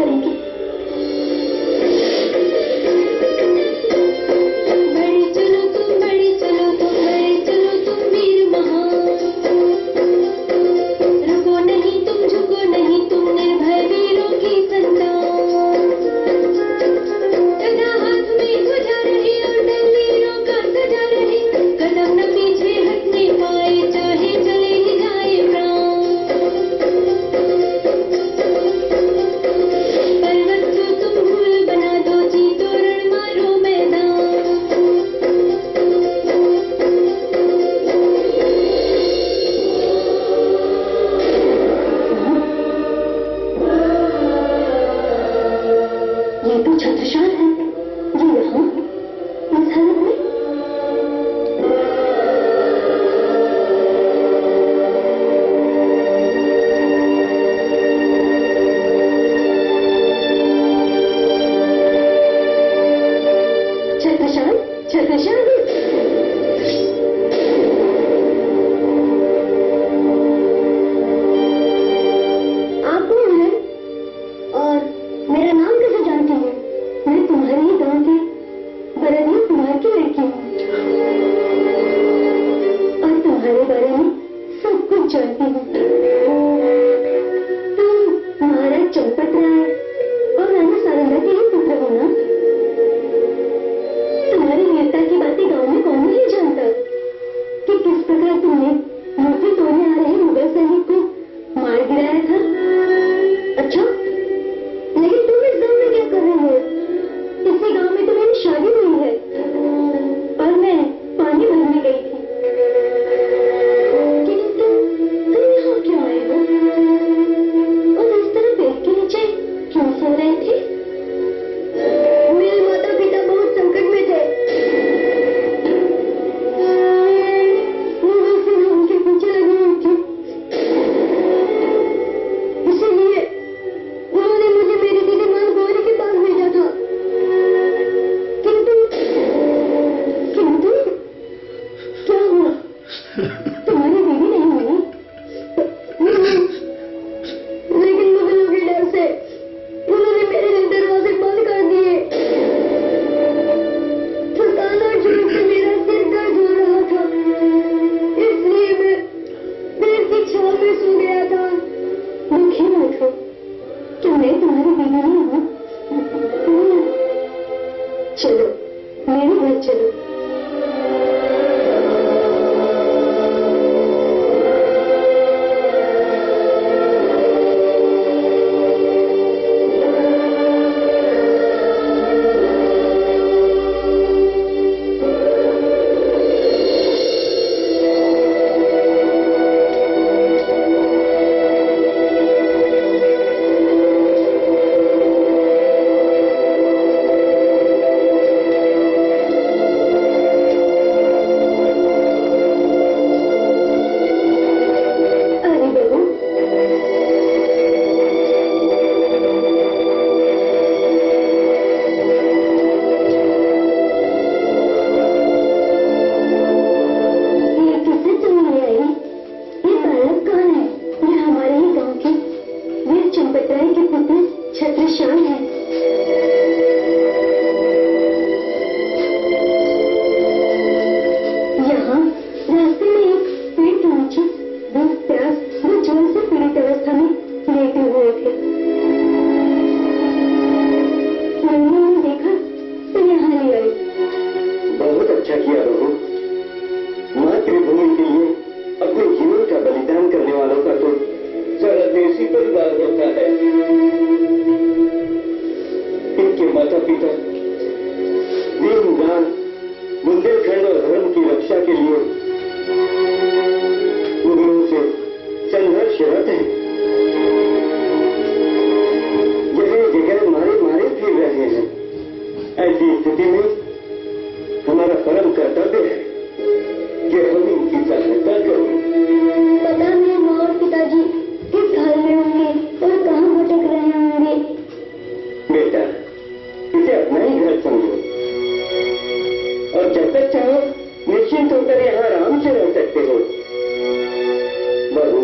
करेंगे। निश्चिंत होकर यहाँ आराम से रह सकते हो। बहू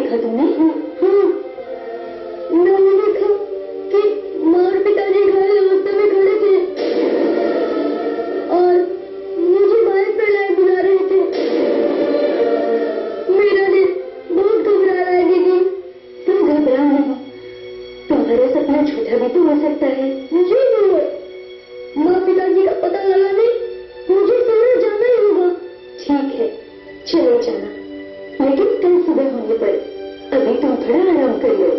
देखा तुमने? मैंने देखा कि माँ और पिताजी घायल अवस्था में खड़े थे और मुझे बाइक पर लाए बुला रहे थे। मेरा दिल बहुत घबरा रहा है दीदी। तुम घबराओ नहीं, तुम्हारा सपना झूठा भी तो हो सकता है। मुझे नहीं है, माँ पिताजी का पता लगाने मुझे शहर जाना ही होगा। ठीक है, चलो जाना, लेकिन कल सुबह होने पर। अभी तुम थोड़ा आराम कर लो।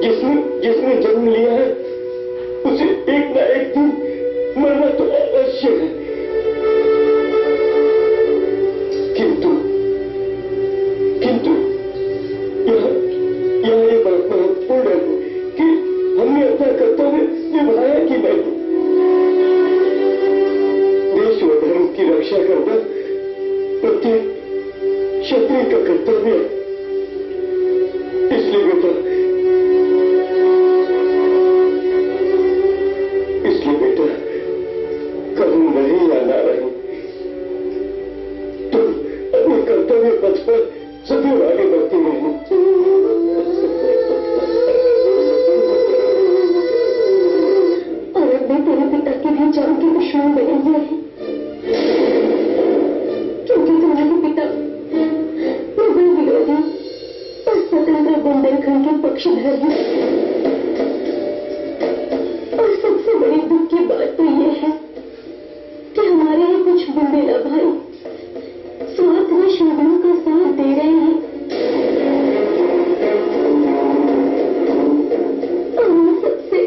जिसने जन्म लिया है उसे एक ना एक दिन मरना तो अवश्य है। किंतु यह ये बात महत्वपूर्ण है कि हमने अपना कर्तव्य निभाया कि नहीं। देश व धर्म की रक्षा करना प्रत्येक क्षत्रिय का कर्तव्य है। इसलिए बेटा कभी नहीं या ना रही, तुम अपने कर्तव्य पथ पर सदैव आगे बढ़ती रही। और अब मैं तेरे पिता के भी जान के दुश्मन बने हुए हैं, क्योंकि तुम्हारे पिता मुगल विरोधी और स्वतंत्र बुंदेलखंड के पक्षधर हैं। और सबसे बड़ी दुख की बात तो ये है कि हमारे ही कुछ बुंदेला भाई स्वार्थ में शोधनों का साथ दे रहे हैं। और उन सबसे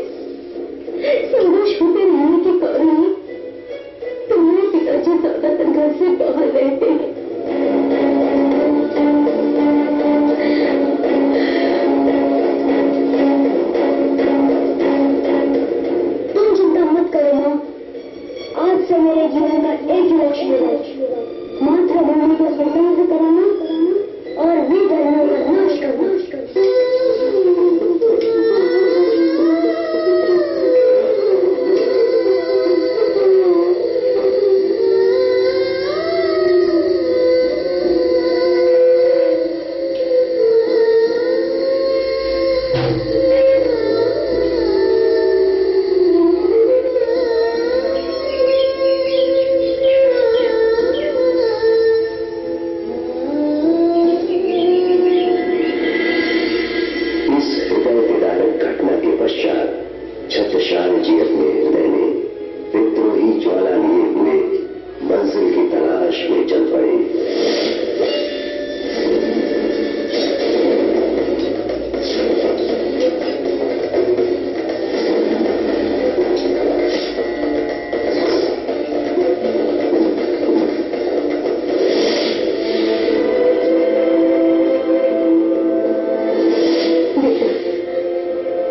संघर्ष होते रहने के कारण ही तुम्हारे पिताजी ज्यादातर घर से बाहर रहते हैं। तुम चिंता मत करो मां, आज से मेरे जीवन का एक ही लक्ष्य है, मातृभूमि को स्वतंत्र कराना और विधर्मों का नाश करना। छत्रसाल जी अपने हृदय में विद्रोही ज्वाला लिए हुए मंजिल की तलाश में चल पड़े।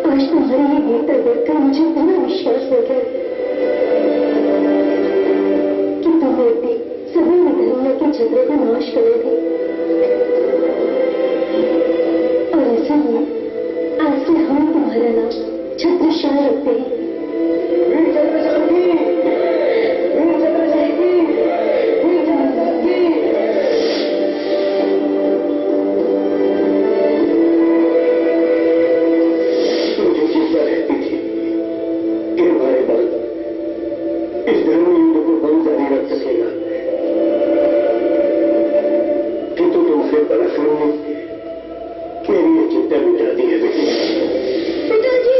आज तुम्हारी ये वीरता देखकर मुझे पूरा विश्वास हो गया कि तुम एक दिन सभी विधर्मियों के झगड़े का नाश करोगे। और इसीलिए आज से हम तुम्हारा नाम छत्रसाल रखते हैं। वीर छत्रसाल की, वीर छत्रसाल की, वीर छत्रसाल की। मुझे चिंता रहती थी कि हमारे बाद इस धर्म युद्ध को कौन जारी रख सकेगा, किंतु तुम्हारे पराक्रम ने मेरी ये चिंता मिटा दी है बेटी। पिताजी,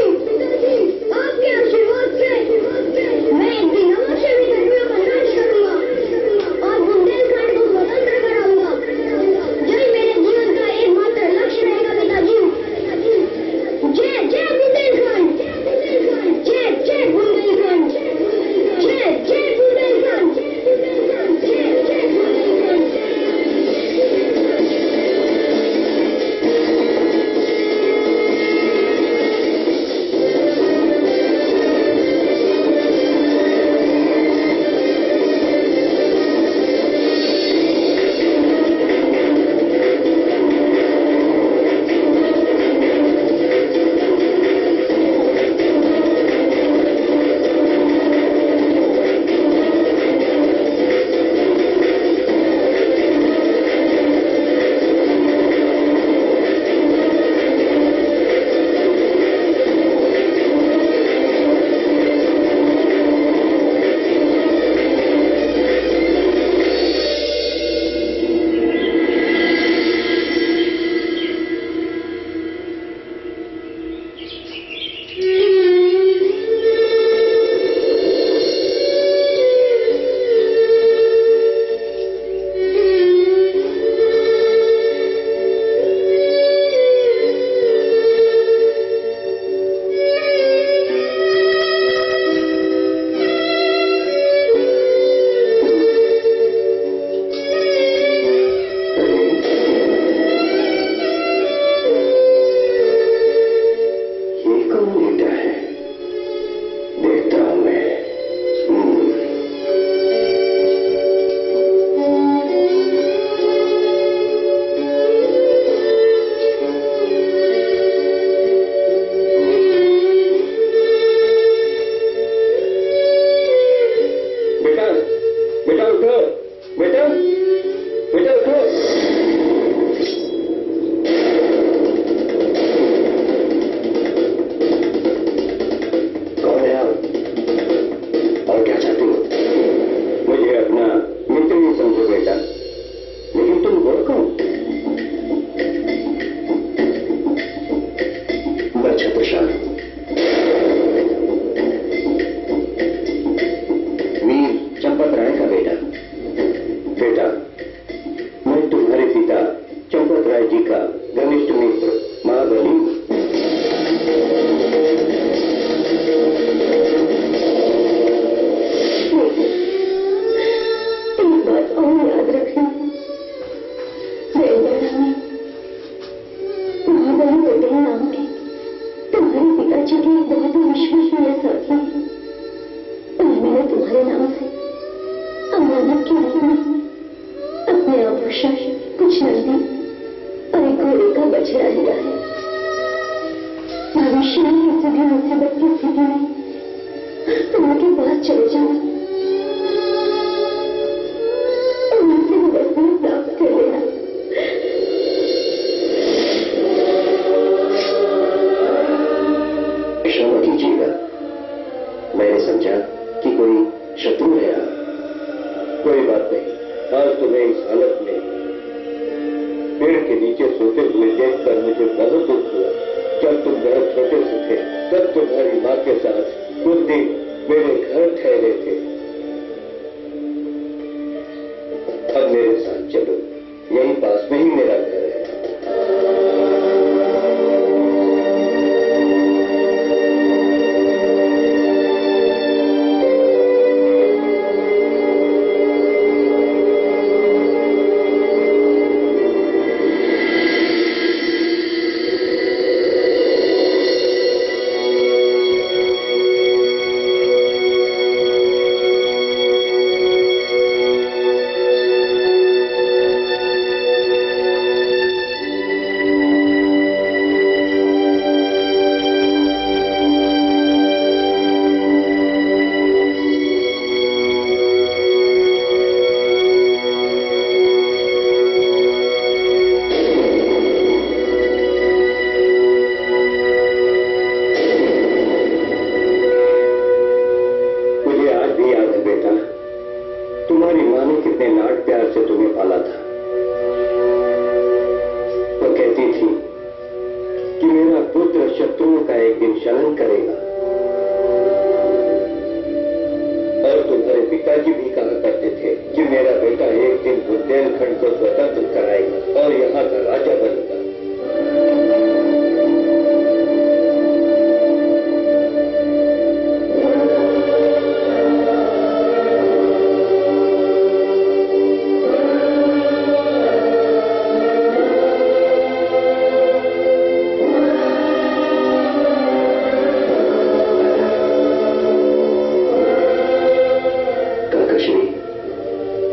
आपके आशीर्वाद से मैं एक दिन अवश्य विधर्मियों का नाश करूंगा और बुंदेलखंड को स्वतंत्र कराऊंगा। यही मेरे जीवन का एकमात्र लक्ष्य रहेगा पिताजी। जय जय बुंदेलखंड, जय जय बुंदेलखंड, जय जय बुंदेलखंड, जय जय बुंदेलखंड। छत्रसाल वीर चंपत राय का बेटा। बेटा, मैं तुम्हारे पिता चंपत राय जी का घनिष्ठ मित्र महाबली हूं। एक बात और याद रखना, महाबली पटेल नाम के तुम्हारे पिताजी के एक बहुत ही विश्वसनीय साथी हैं और मैंने तुम्हारे नाम से अमानत के रूप में अपने आभूषण, कुछ नंदी और एक घोड़े का बछड़ा लिया है। भविष्य में किसी भी मुसीबत की स्थिति में तुम उनके पास चले जाना और उनसे वस्तुएं प्राप्त कर लेना। क्षमा कीजिएगा, मैंने समझा कि कोई शत्रु है आप। कोई बात नहीं, आज तुम्हें इस हालत में पेड़ के नीचे सोते हुए देखकर मुझे बहुत दुख हुआ। जब तुम बहुत छोटे से थे तब तुम्हारी माँ के साथ कुछ दिन मेरे घर ठहरे थे। अब मेरे साथ चलो, यहीं पास में ही मेरा घर है। तुम्हारी माँ ने कितने लाड प्यार से तुम्हें पाला था। वो कहती थी कि मेरा पुत्र शत्रुओं का एक दिन शरण करेगा, और तुम्हारे पिताजी भी कहा करते थे कि मेरा बेटा एक दिन बुंदेलखंड को स्वतंत्र कराएगा और यहाँ का राजा बनेगा।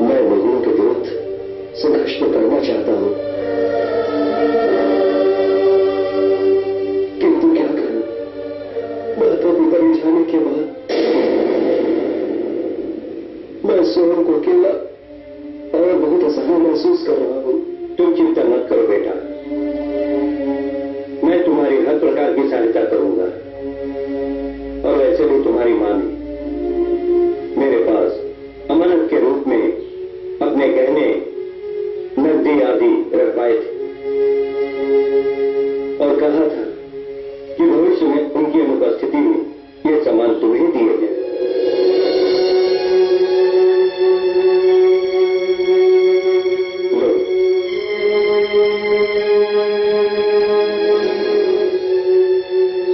मैं लोगों के विरुद्ध संघर्ष तो करना चाहता हूं, किंतु क्या करूं? माता पिता के जाने के बाद मैं स्वयं को अकेला और बहुत असहाय महसूस कर रहा हूं। तुम चिंता मत करो बेटा, मैं तुम्हारी हर प्रकार की सहायता करूंगा। और वैसे भी तुम्हारी मां ने मेरे पास अमानत के रूप में अपने गहने, नकदी आदि रखवाए थे और कहा था कि भविष्य में उनकी अनुपस्थिति में ये सामान तुम्हें दिए जाए।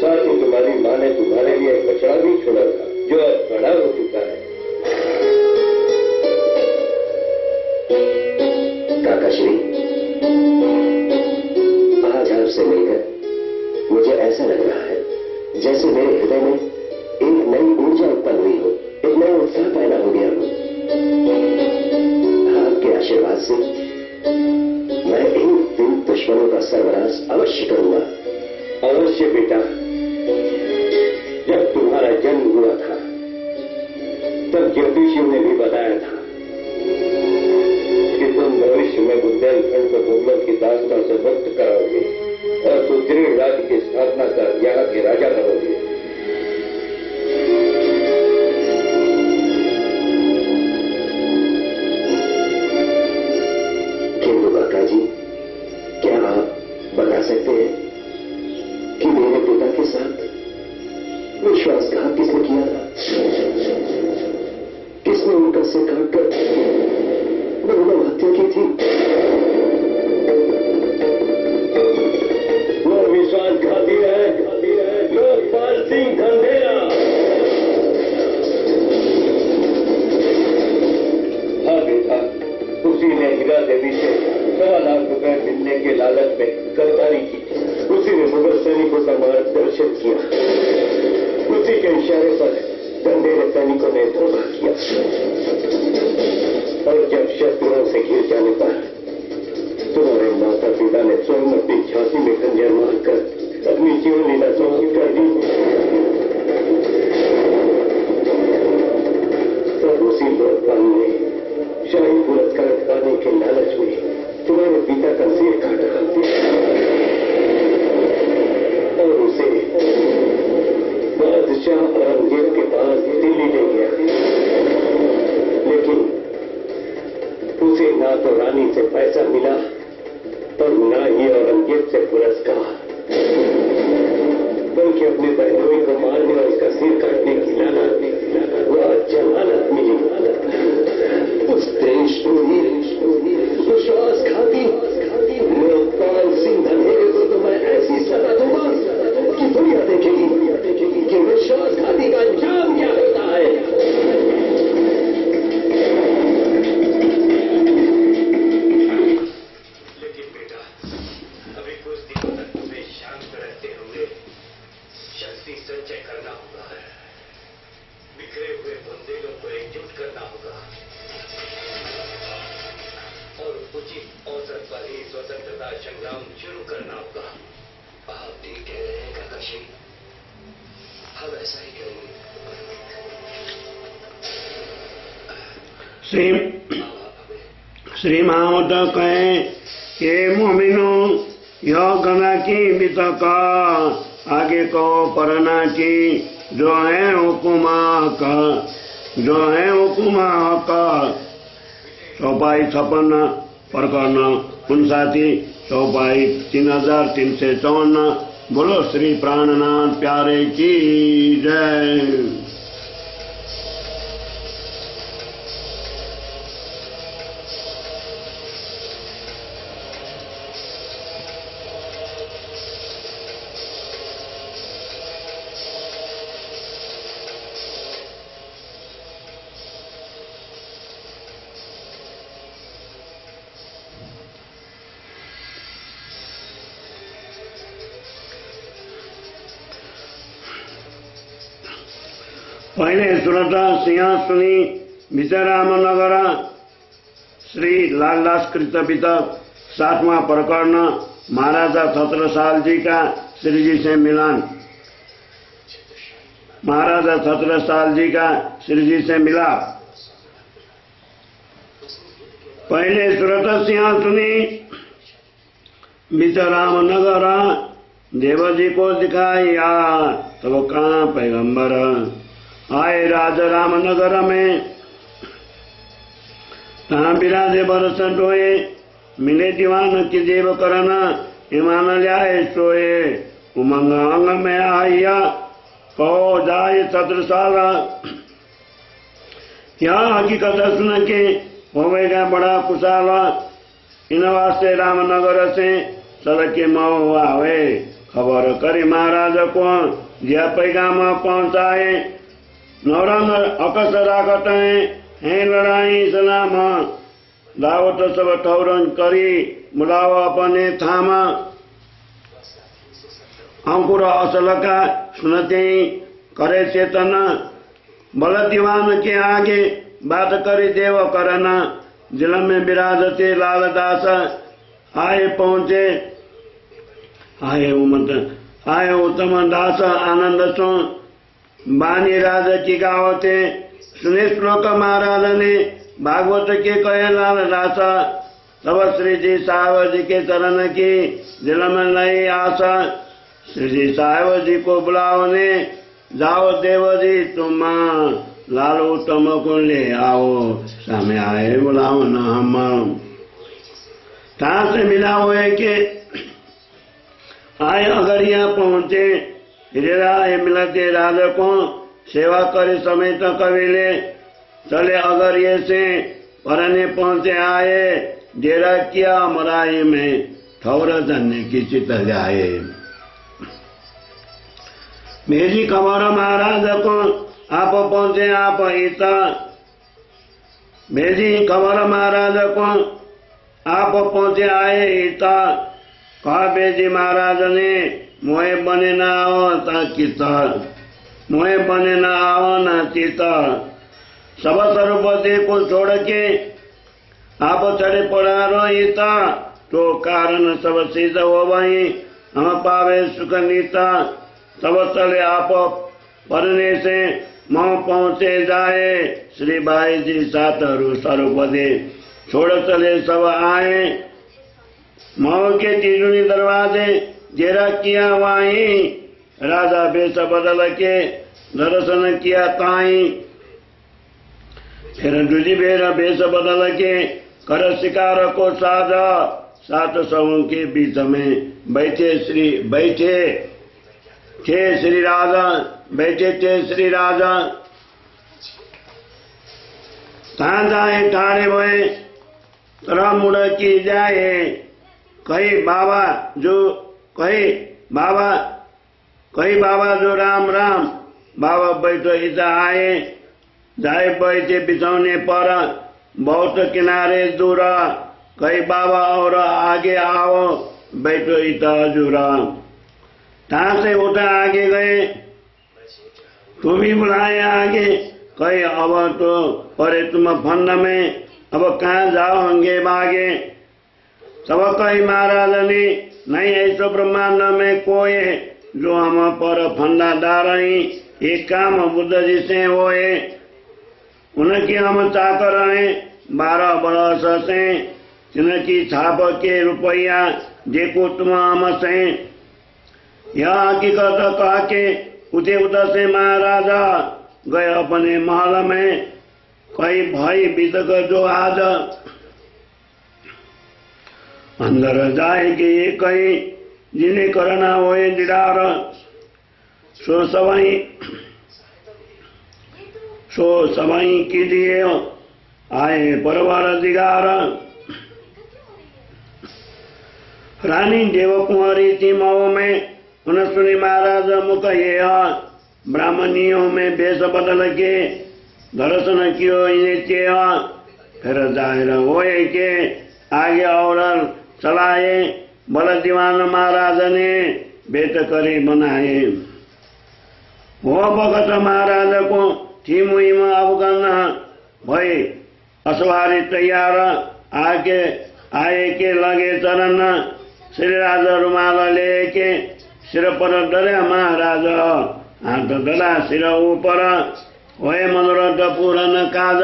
साथ ही तुम्हारी मां ने तुम्हारे लिए एक बछड़ा भी छोड़ा था जो अब बड़ा हो चुका है। काकाश्री, आज आपसे मिलकर मुझे ऐसा लग रहा है जैसे मेरे हृदय में एक नई ऊर्जा उत्पन्न हुई हो, एक नया उत्साह पैदा हो गया हो। आपके आशीर्वाद से मैं एक दिन दुश्मनों का सर्वनाश अवश्य करूंगा। अवश्य बेटा, जब तुम्हारा जन्म हुआ था तब ज्योतिषियों ने भी बताया था कि तुम भविष्य में बुंदेलखंड को मुगलों की दासता से मुक्त कराओगे और सुदृढ़ राज्य की स्थापना कर यहाँ के राजा बनोगे। किंतु काका जी, क्या आप बता सकते हैं कि मेरे पिता के साथ विश्वासघात किसने किया था? किसने उनका सिर काटकर मानव हत्या की थी? वो विश्वासघाती है लोकपाल सिंह धंधेरा। हाँ बेटा, उसी ने हीरा देवी से 1.25 लाख रुपए मिलने के लालच में गद्दारी की। उसी ने मुगल सैनिकों का मार्गदर्शन किया। उसी के इशारे पर धंधेरे सैनिकों ने धोखा किया। और जब शत्रुओं से घिर जाने पर तुम्हारे माता पिता ने स्वयं अपनी झांसी में खंजर मारकर अपनी जीवन लीला समाप्त कर दी। तब उसी लोकपाल ने शाही पुरस्कार पाने के लालच में तुम्हारे पिता का सिर काट दिया और उसे बादशाह औरंगजेब के पास दिल्ली ले गया। लेकिन उसे ना तो रानी से पैसा मिला और ना ही औरंगजेब से पुरस्कार, बल्कि अपने बहनोई को मारने और उसका सिर काटने की लानत वह जमानत मिली। उस देशद्रोही विश्वासघाती लोकपाल सिंह धंधेरे को तो मैं ऐसी सजा दूंगा कि दुनिया देखेगी कि विश्वासघाती का अंजाम क्या होता है। लेकिन बेटा, अभी कुछ दिनों तक तुम्हें शांत रहते हुए शक्ति संचय करना होगा। बिखरे हुए बुंदेलों को एकजुट करना होगा और उचित अवसर पर ही स्वतंत्रता संग्राम शुरू करना होगा। आप ठीक कह रहे हैं काका जी, हम ऐसा ही करेंगे। श्री महामत कहें ये मोमिनो यह गना की बितका आगे को परना की जो है हुकुमा का चौपाई 56 प्रकरण 59 चौपाई 3354। बोलो श्री प्राणनाथ प्यारे की जय। पहले सुरत सिंहासनी विजयरामनगर श्री लालदास कृतपित 7वां प्रकरण महाराजा छत्रसाल जी का श्री जी से मिलन। महाराजा छत्रसाल जी का श्री जी से मिलाप। पहले सुरत सिंहासनी विजयरामनगर देवजी को दिखाया तब कहाँ पैगंबर आए राजा रामनगर में। तहाँ बिराजे बरस टोए मिले दीवान की देव करना ईमान लियाए सोए। उमंग अंग में आइया कहो जाए छत्रसाल क्या हकीकत सुन के होवेगा बड़ा कुशाल। इन वास्ते रामनगर से सड़क के मऊ आवे खबर करी महाराज को दिया पैगाम पहुंचाए। नौरंग अकस रागत है लड़ाई सलाम दावत सब ठौरन करी बुलाव अपने थाम। अंकुर असल का सुनते करे चेतन बल दीवान के आगे बात करी देव करना। जिल में विराजते लालदास आए पहुंचे आए उत्तम दास आनंद सो बानी राज की गावते सुने श्लोक महाराज ने भागवत के कहे लालदास। तब श्री जी साहब जी के चरण की दिल में नई आशा। श्री जी साहब जी को बुलाओ ने जाओ देव जी तुम लाल उत्तम को ले आओ। सामने आए बुलाओ न हम कहाँ से मिला हुए के आए अगरिया पहुंचे हिरेरा मिलते राजकों सेवा करे समेत कविले चले अगर ये से परने पहुंचे आए डेरा किया मराई में ठौर धन्य की चित जाए। मेरी खबर महाराज को आप पहुंचे आप इता मेरी खबर महाराज को आप पहुंचे आए इता कहा बेजी महाराज ने मोहे बने ना आओ चिता मोहे बने ना आओ ना चिता सब सर्वपति को छोड़ के आप चढ़े पड़ा रोता तो कारण सब सिद्ध हो वही हम पावे सुख नीता तब चले आप पढ़ने से मोह पहुंचे जाए श्री भाई जी सातरु सर्वपति छोड़ चले सब आए मोह के तीजूनी दरवाजे जेरा किया वहीं राजा बेस बदल के दर्शन किया ताई फिर दूजी बेर बेस बदल के कर शिकार को साजा सात सवों के बीच में बैठे थे श्री राजा बैठे थे श्री राजा कहाँ जाए ठाड़े हुए तरह मुड़ की जाए कही बाबा जो राम राम बाबा बैठो इधर आए जाए बैठे बिछौने पर बहुत किनारे दूर कई बाबा और आगे आओ बैठो इधर जुरा कहाँ से उठा आगे गए तू भी बुलाए आगे कई अब तो परे तुम फन में अब कहाँ जाओगे बागे सब कई महाराज ने नहीं ऐसो ब्रह्मांड में कोई जो हम पर फंदा डारही एक काम बुद्ध जी से होए उनकी हम चाकर हैं 12 बरस से जिनकी छाप के रुपया देखो तुम हम से यह हकीकत कह के उठे उधर से महाराजा गए अपने महल में कई भाई बीतक जो आज अंदर जाएगी ये कहीं जिन्हें करना होए दिदार सो सवाई कीजिए आए परवार दिगार रानी देव कुंवरी थी मऊ में उन सुनी महाराज मुख ये ब्राह्मणियों में बेस बदल के दर्शन कियो इन्हें किया फिर जाहिर होए के आगे और चलाए बल दीवान महाराज ने बेट करी बनाए वो भगत महाराज को थी मुहिम अवगन भई असवारी तैयार आके आए के लगे चरण श्री राजा रुमाल लेके सिर पर डरे महाराज हाथ डला सिर ऊपर होए मनोरथ पूरन काज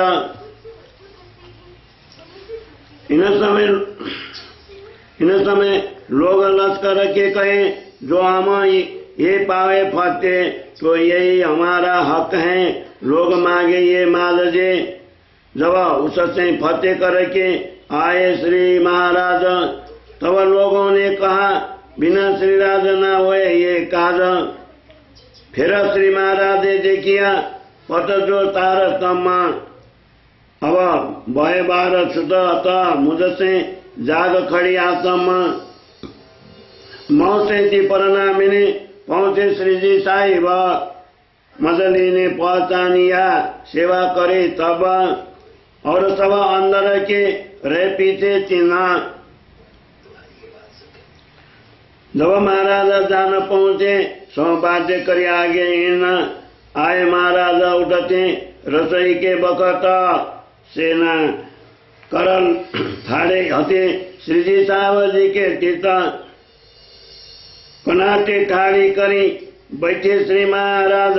इन समय लोग लश्कर के कहे जो हम ये पावे फते तो यही हमारा हक है लोग मांगे ये मालजे जब उससे फतेह करके आए श्री महाराज तब लोगों ने कहा बिना श्री राज न हुए ये काज फिर श्री महाराज ने देखिया पत जो तार तम अब भय बार सुत मुझसे जाग खड़ी आसम मौसे थी परनामिनी पहुंचे श्री जी साहिब मजली ने पहचानिया सेवा करे तब और सब अंदर के रह पीछे चिन्हा जब महाराज जान पहुंचे सौभाग्य कर आगे इन आए महाराज उठते रसोई के बखत सेना करल थाड़े हते श्रीजी साहब जी के तीर्थ कनाटे ठाड़ी करी बैठे श्री महाराज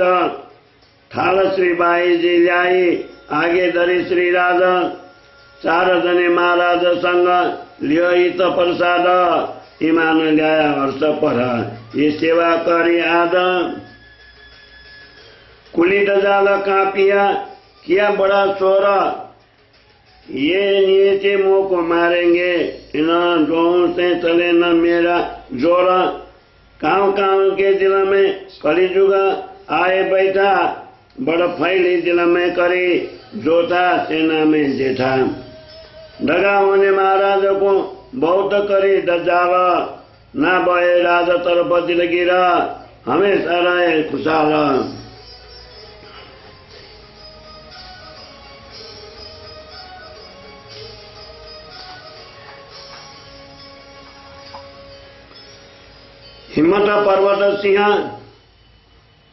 थाल श्री बाई जी लाई आगे धरी श्री राज 4 जने महाराज संग लियो तो प्रसाद ईमान लिया वर्ष पर ये सेवा करी आद कुलिट जाल कापिया किया बड़ा शोर ये नीचे मुंह को मारेंगे इन दोनों से चले न मेरा जोर काँव काँव के दिल में कलिजुग आए बैठा, बड़ फैली दिल में करे जोता सेना में जेठा। दगा होने महाराज को बहुत करे दजाल, ना बहे राजा तरफ दिल गिरा, हमेशा रहे खुशहाल। हिम्मत पर्वत सिंह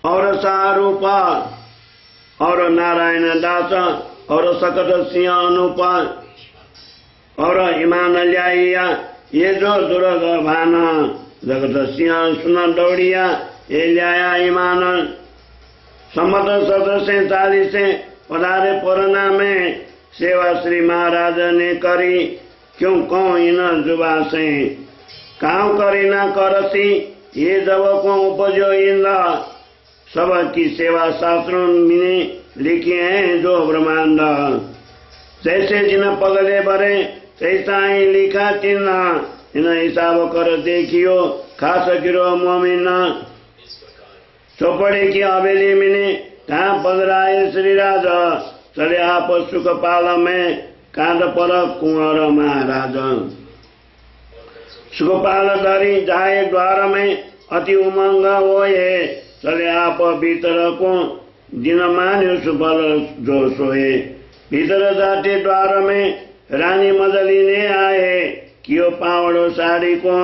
और शाहरूपा और नारायण दास और सकट सिंह अनुपा और ईमान ल्याइया, ये जो दुर्ग भान जगत सिंह सुन दौड़िया, ये ल्याया ईमान। सम्मत 1740 पधारे पुरना में, सेवा श्री महाराज ने करी, क्यों कौन इन जुबा से। काँव करी न करसी, ये जब को उपजो इंदा, सब की सेवा शास्त्रों में लिखी है जो ब्रह्मांड। जैसे जिन पगले भरे तैसा ही लिखा चिन्ह, इन हिसाब कर देखियो खास गिरो मोमिन। चौपड़े की हवेली मिने कहाँ पधराए श्री राजा, चले आप सुख पाल में कांड पर कुंवर महाराज। सुखपाल धरी जाए द्वार में अति उमंग होए, चले आप भीतर को जिन मान्यो सुफल जो सोए। भीतर जाते द्वार में रानी मदली ने आए, कियो पावड़ो साड़ी को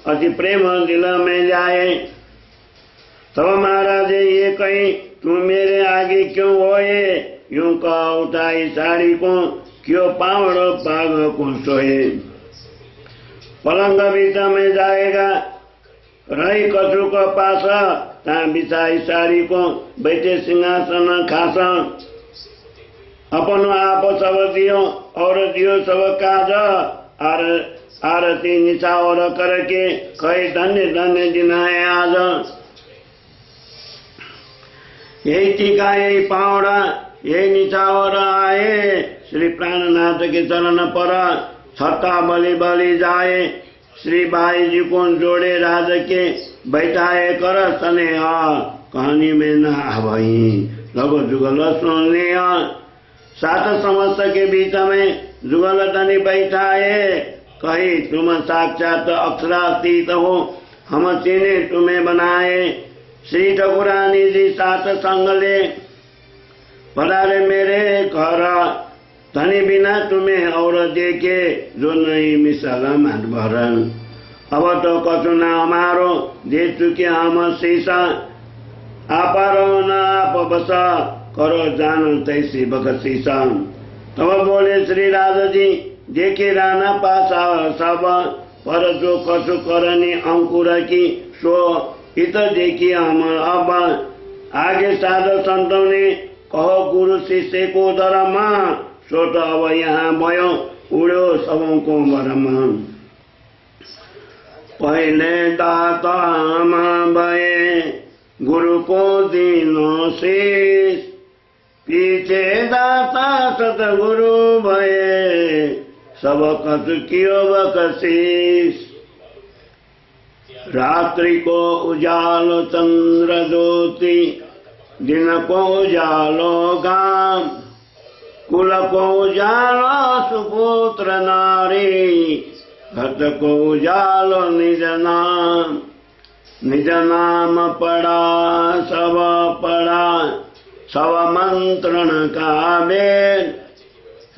अति प्रेम दिल में जाए। तब महाराज ये कही, तू मेरे आगे क्यों होए, यूं कह उठाई साड़ी को, क्यों पावड़ो पाग को सोए। पलंग बीता में जाएगा रही कछु को पास, ता बिछाई साड़ी को बैठे सिंहासन खास। अपन आप सब दियो और दियो सब काज, आरती निछावर करके कहे धन्य धन्य दिन है आज। यही टीका यही पावड़ा यही निछावर आए, श्री प्राणनाथ के चरण पर छत्ता बलि बलि जाए। श्री भाई जी को जोड़े राज के बैठाए कर स्नेह, कहानी में न भई लगो जुगल सुनने। सात समस्त के बीच में जुगल तनि बैठाए, कही तुम साक्षात अक्षरातीत हो, हम चीने तुम्हें बनाए। श्री ठकुरानी जी सात संग ले पधारे मेरे घर, धनी बिना तुम्हें और देखे जो नहीं मिसल मत भरन। अब तो कछु न हमारो दे चुके हम शीशा, आप रहो न आप बसा करो जान तैसी बख्शीसा। तब बोले श्री राजा जी देखे राना पासा सब, पर जो कछु करनी अंकुर की सो इत देखी हम। अब आगे साधु संतों ने कहो गुरु शिष्य को धर्म, सो तो अब यहाँ भयो उड़ो सबों को भरम। पहले दाता हम भये गुरु को दीनो शीश, पीछे दाता सतगुरु भये सब कत कियो बकशीश। रात्रि को उजालो चंद्र ज्योति, दिन को उजालो गाम, कुल को उजालो सुपुत्र नारी, घट को उजालो निज नाम। निज नाम पढ़ा सब मंत्रण का वेद,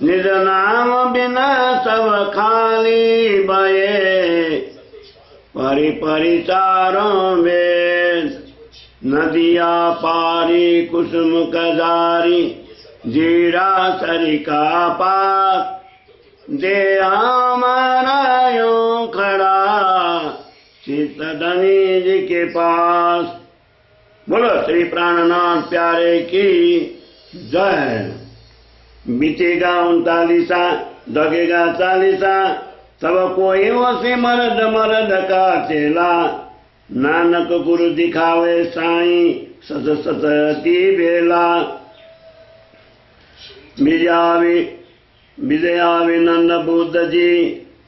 निज नाम बिना सब खाली बये, परि परि चारों वेद। नदिया पारी कुसुम कजारी, जीरा सरिका पात, दे हमारा यूं खड़ा सीतधनी जी के पास। बोलो श्री प्राणनाथ प्यारे की जय। बीतेगा 39 दगेगा 40, तब कोई वसी मर्द मर्द का चेला, नानक गुरु दिखावे साईं सत सतती बेला। विजयाविनंद बुद्ध जी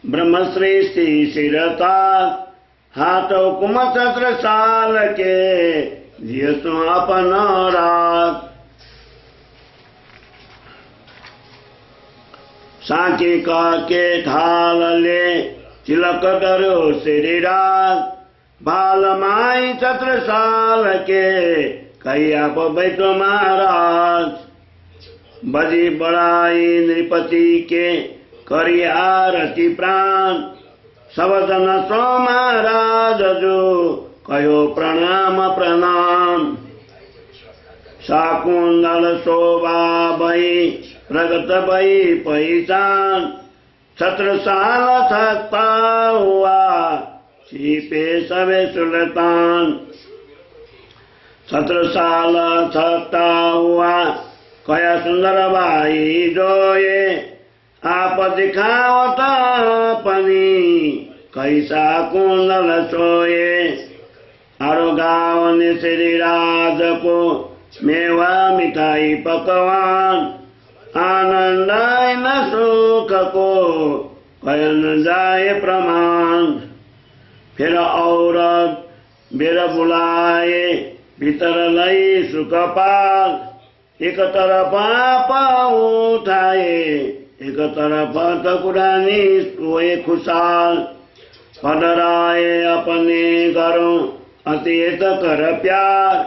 ब्रह्मश्री श्री शिरता, हाथ हुकुम सत्र साल के जिय तू अपन रात। सांची का के थाल ले तिलक धरो श्री रात। बाल माई सत्र साल के कैया बैठो महाराज। बजी बड़ाई नृपति के करी आरती प्राण। सब जन सो महाराज जो कयो प्रणाम प्रणाम। शाकुंदल शोभा भई प्रगट भई पहचान। छत्र साल थकता हुआ छिपे सबे सुल्तान। छत्र साल थकता हुआ कया सुंदर भाई जोए। आप दिखावत अपनी कैसा कुंडल सोए। आरो गाँव ने श्री राज को मेवा मिठाई पकवान। आनंद न सुख को कहन जाए प्रमाण। फिर औरत बेर बुलाए भीतर लई सुख पाल। एक तरफ आप उठाए एक तरफ ठकुरानी सोए खुशाल। पधराए अपने घरों अतीत कर प्यार।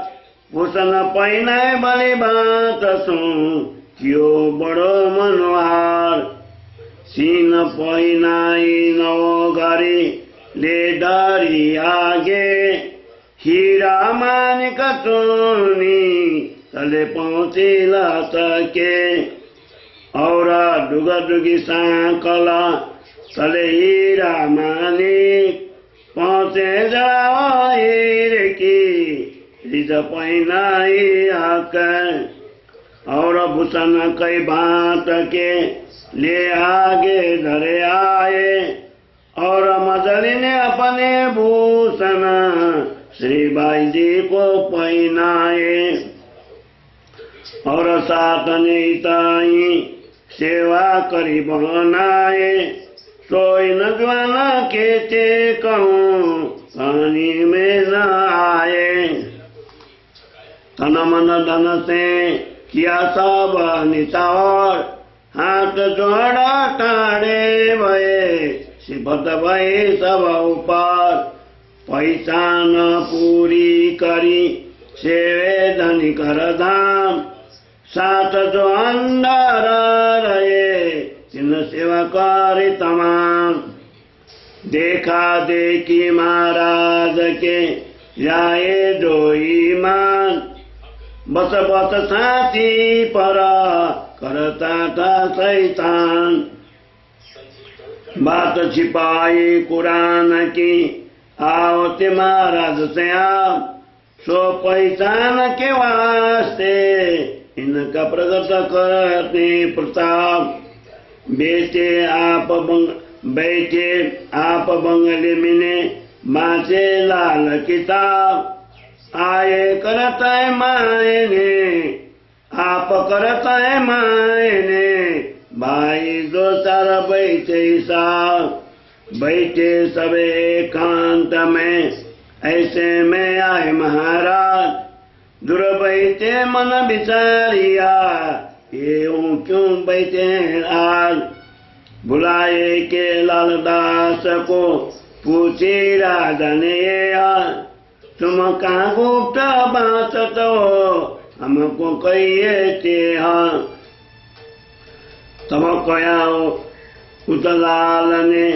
भूषण पहिनाए बड़ी बात सुन क्यों बड़ो मनोहार। सीन पहिनाई नौ घरी ले डारी आगे। हीरा मानिक चुनी तले पहुँची ला सके। और डुग डुगी सांकला तले हीरा मानिक पहुँचे जाओ हीर की रिज पहिनाई आकर। और भूषण कई बात के ले आगे धरे आए। और मजली ने अपने भूषण श्री बाई जी को पहनाए। और साथ नीताई सेवा करी बनाए। सोई न ज्वाला के चे कहूँ पानी में न आए। तन मन धन से किया सब नितार। हाथ जोड़ा टाड़े भये सिफत भये सब ऊपर। पहचान पूरी करी सेवे धनी कर धाम। साथ जो अंदर रहे तिन सेवा करे तमाम। देखा देखी महाराज के जाए जो ईमान। बस बस साथी पर करता था शैतान। बात छिपाई कुरान की आवते महाराज से आप। सो पहचान के वास्ते इनका प्रगट करते प्रताप। बैठे आप बंगले में माचे लाल किताब। आए करता है मायने आप करता है मायने। भाई दो चार बैठे साहब बैठे सब एकांत में। ऐसे में आए महाराज दूर बैठे मन विचारिया। ये क्यों बैठे आज। बुलाए के लालदास को पूछे राजा ने तुम कहाँ गुप्त बात तो हमको कहिए थे। तब कया उतलाल ने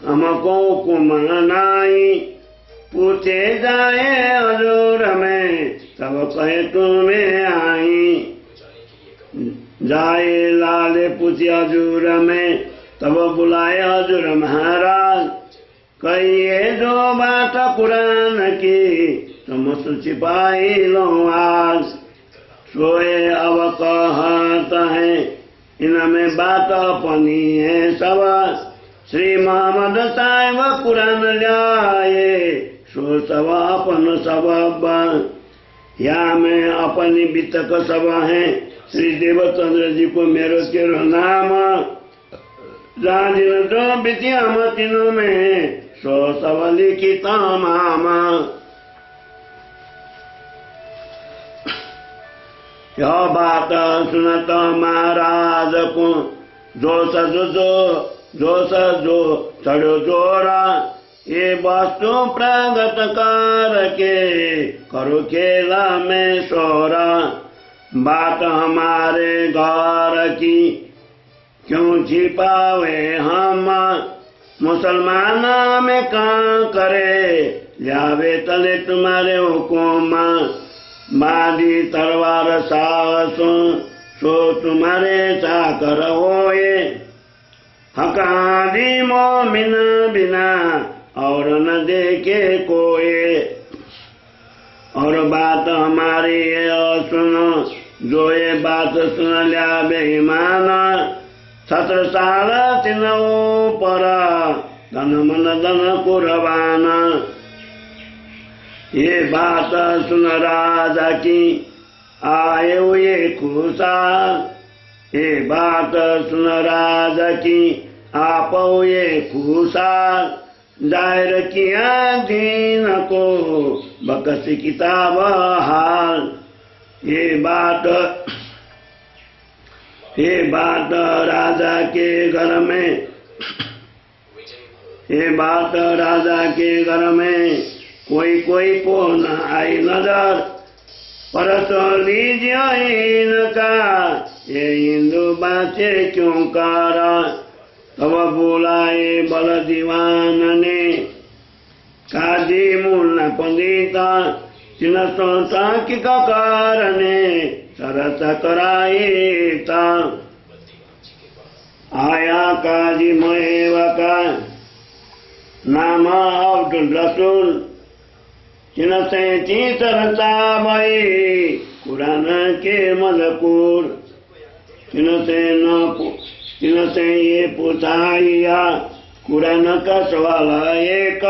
हमको कुमानाई। पूछे जाए हजूर में तब कहे तुम्हें आई। जाए लाले पूछे हजूर में तब बुलाए हजूर महाराज। कहिए जो बात कुरान की तुम छिपाई लो आज। सोए अब कहत है इनमें बात अपनी है सब। श्री मोहम्मद साहिब कुरान लाए सो सब अपन सब। या में अपनी बितक सब है। श्री देवचंद्र जी को मेरो तेरो नाम। जाजिन जो विद्यामतिनु में सो सब लिखित मामा यह बात सुनत महाराज को जोश जो चढ़ो जोरा ये वस्तु प्रागत कर के करो खेला में सोरा बात हमारे घर की क्यों छिपावे हम मुसलमान में कहाँ करे लावे तले तुम्हारे हुकुम बादी तलवार साहसों सो तुम्हारे चाकर होए हकादी मोमिन बिना और न देखे कोई और बात हमारी ये सुनो जो ये बात सुन लिया बेईमान 17 साल तिनो पर धन मन धन कुर्बान ये बात सुन राजा की आए हुए खुशाल ये बात सुन राजा की आप हुए खुशाल दायर किया दीन को बकसी किताब हाल ये बात राजा के घर में ये बात राजा के घर में कोई को न आई नजर परस लीजिए इनका ये हिंदू बाचे क्यों कारा तब बुलाए बल दीवान ने काजी मुन्ना पंडिता चिन्ह सोचा की कारणे शरत कराईता आया काजी महेवा का नाम अब्दुल रसूल चिन्ह से चीतरता भाई कुरान के मजकूर चिन्ह से ये पूछाइया कुरान का सवाल एक